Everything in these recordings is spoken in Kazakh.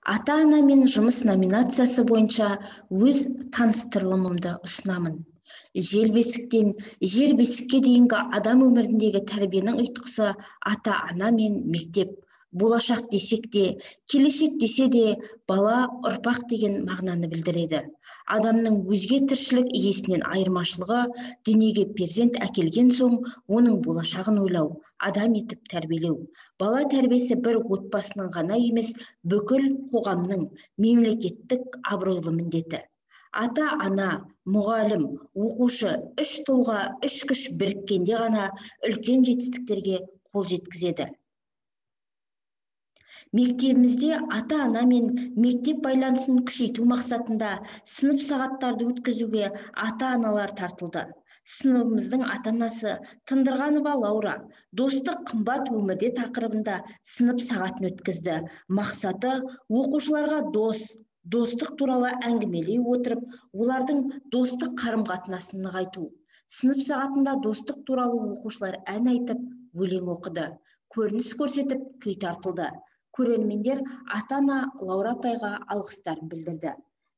Ата-ана мен жұмыс номинациясы бойынша өз таныстырылымымды ұсынамын. Жер бесіктен жер бесікке дейінгі адам өміріндегі тәрбиенің ұйытқысы ата-ана мен мектеп. Болашақ десек те, келешек десе де, бала ұрпақ деген мағынаны білдіреді. Адамның өзге тіршілік иесінен айырмашылығы дүниеге перзент әкелген соң, оның болашағын ойлау, адам етіп тәрбиелеу. Бала тәрбиесі бір отбасының ғана емес, бүкіл қоғамның, мемлекеттік абыройлы міндеті. Ата-ана, мұғалім, оқушы, үш тұлға, үш күш біріккенде ғана үлкен жетістіктерге қол жеткізеді. Мектебімізде ата-ана мен мектеп байланысын күшейту мақсатында сынып сағаттарды өткізуге ата-аналар тартылды. Сыныбымыздың ата-анасы Тындырғанова Лаура достық қымбат өмірде тақырыбында сынып сағатын өткізді. Мақсаты оқушыларға достық туралы әңгімелей отырып, олардың достық қарым-қатынасын нығайту. Сынып сағатында достық туралы оқушылар ән айтып, өлең оқыды. Көрініс көрсетіп, күй тартылды. Көрермендер ата-ана Лаура апайға алғыстарын білдірді.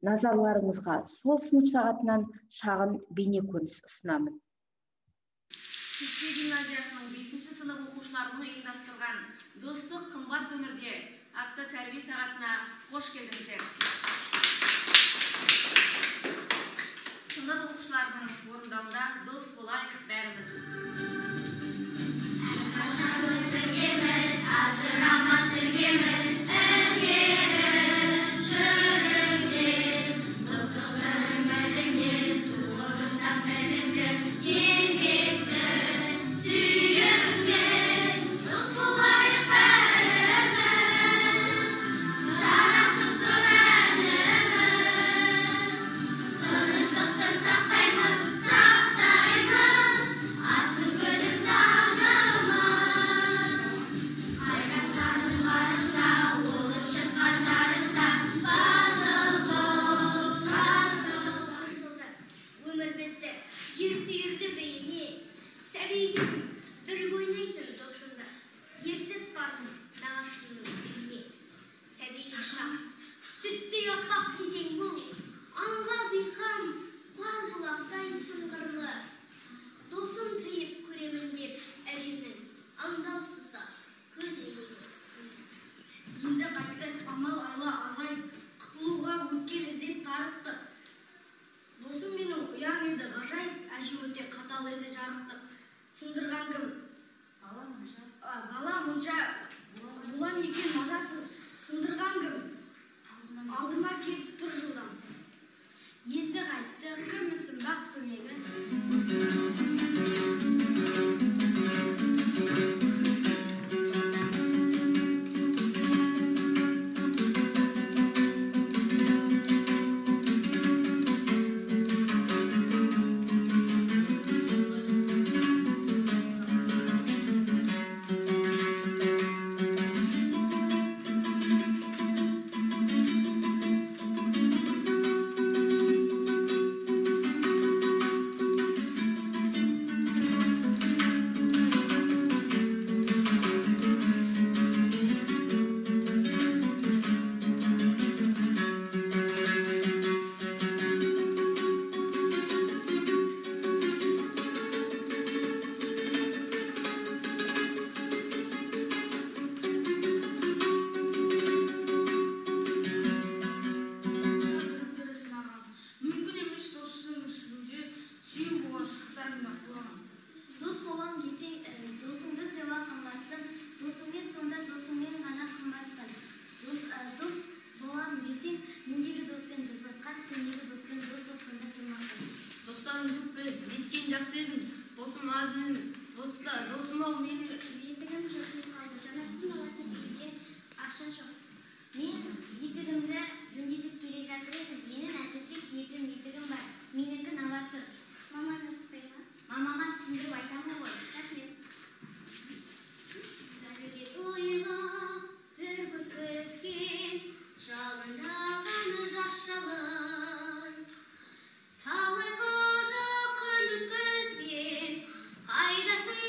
Назарларыңызға сол сынып сағатынан шағын бейне көрініс ұсынамын. Шетпе гимназиясының 5-ші сынып оқушыларының ұйымдастырған достық қымбат өмірде атты тәрбие сағатына қош келдіңіздер. Сынып оқушыларының орындауында дос болайық бәріміз. Сындырған кім? Бала мұнша болам екен мазасыз. Сындырған кім? Алдыма келіп тұр жылдам. Енді қайтты, кімісін бақ көмегі. Talay kızı küldü közgen, kaydasın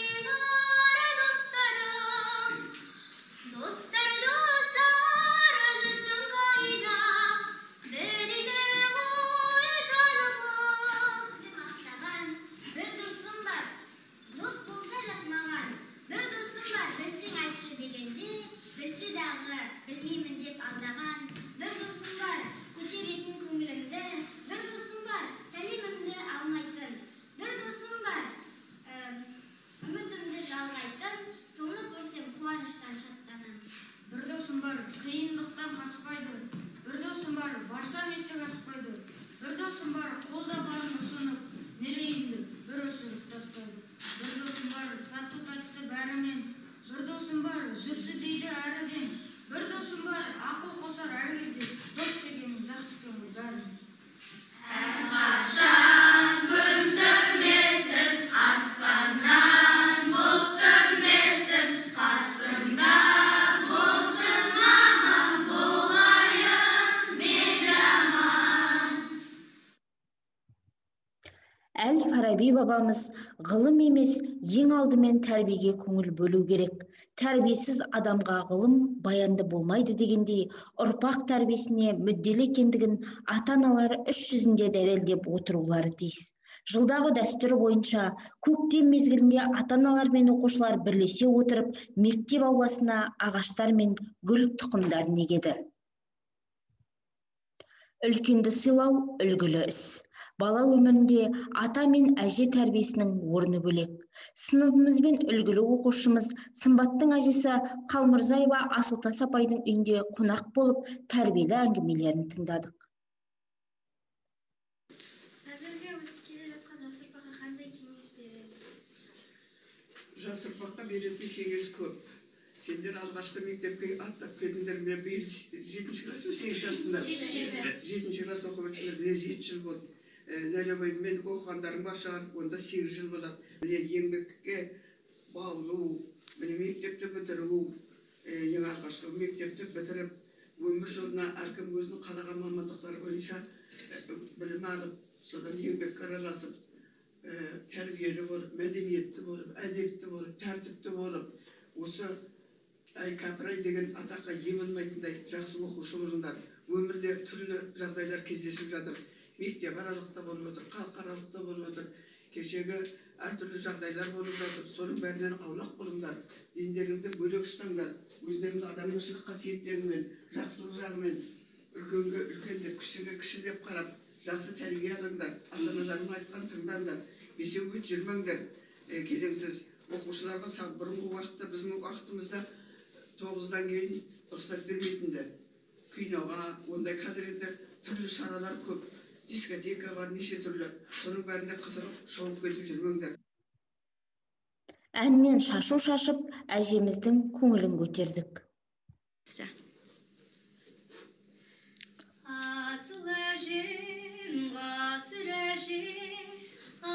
досым бар, қолда барын ұсынып, мерейімді бір өсіріп тастайды. Бір досым бар, татты бәрімен, бір досым бар, жүрсі дейді әріден. Bir dosum var, akıl kosar her кезде. Dost деген жақсы екен ғой бәріне. Әрқашан күн сөнбесін, аспаннан бұлт төнбесін, қасымда болсын мамам, болайын мейраман. Әл-Фараби бабамыз ғылым емес, ең алдымен тәрбиеге көңіл бөлу керек. Тәрбиесіз адамға ғылым баянды болмайды дегендей, ұрпақ тәрбиесіне мүдделі екендігін ата-аналар іс жүзінде дәлелдеп отырулары тиіс. Жылдағы дәстүр бойынша көктем мезгілінде ата-аналар мен оқушылар бірлесе отырып, мектеп ауласына ағаштар мен гүл тұқымдарын егеді. Үлкенді сыйлау үлгілі іс. Бала өмірінде ата мен әже тәрбиесінің орны бөлек. Сыныбымызбен үлгілі оқушымыз Сымбаттың әжесі Қалмырзаева Асылтас апайдың үйінде қонақ болып, тәрбиелі әңгімелерін тыңдадық. Қазіргі өсіп келе жатқан жас ұрпаққа қандай кеңес бересіз? Жас ұрпаққа беретін кеңес көп. Сендер алғашқы мектепке аттап келдіңдер, мен биыл 7-ші класс па 8-ші классында? 7-ші класс оқып өтсіңдер, міне 7 жыл болды. Нәлебай, мен оқығандарым бар шығар, онда 8 жыл болады. Міне еңбекке баулу, міне мектепті бітіру, ең алғашқы мектепті бітіріп, өмір жолына әркім өзінің қалаған мамандықтары бойынша білім алып, содан еңбекке араласып, тәрбиелі болып, мәдениетті болып, әдепті болып, тәртіпті болып, осы кәпірай деген атаққа ие болмайтындай жақсы оқушы болыңдар. Өмірде түрлі жағдайлар кездесіп жатыр. Мектеп аралықта болып отыр, халықаралықта болып отыр. Кешегі әртүрлі жағдайлар болып жатыр. Соның бәрінен аулақ болыңдар. Дендеріңді бөлек ұстаңдар. Өздеріңді адамгершілік қасиеттерімен, жақсылық жағымен, үлкенге үлкен деп, кішіге кіші деп қарап, жақсы тәрбие алыңдар. Ата-аналарының айтқан тыңдаңдар. Бесеуге жүрмеңдер. Келеңсіз оқушыларға бұрынғы уақытта, біздің уақытымызда 9-дан кейін рұқсат бермейтінді. Киноға, ондай қазір енді түрлі шаралар көп. Дискотека бар, неше түрлі. Соның бәрінде қызығып, шауып кетіп жүрмеңдер. Әннен шашу шашып, әжеміздің көңілін көтердік. Асыл әжем, ғасыр әжем,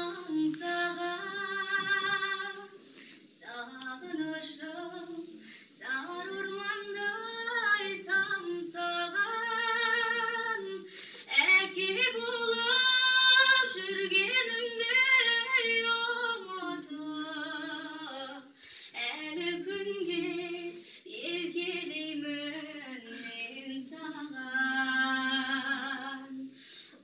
аңсаған сағынышым, сары ормандай самсаған, әке болып жүргенімде ұмытып, әлі күнге еркелеймін мен саған.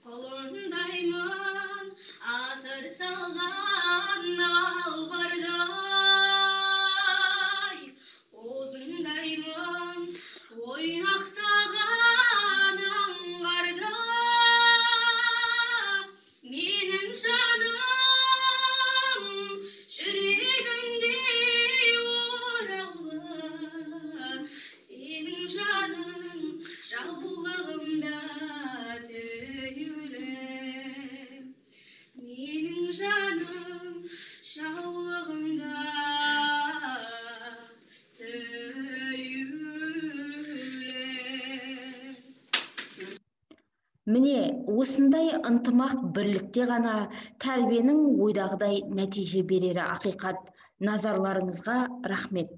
Құлындаймын асыр салған албардай, қозыңдаймын ойнақтаған аңғарда. Менің жаным жүрегімде ораулы, сенің жаның жаулығымда түйілі. Менің жаным жаулығымда түйілі. Міне, осындай ынтымақ бірлікте ғана тәрбиенің ойдағыдай нәтиже берері ақиқат. Назарларыңызға рахмет.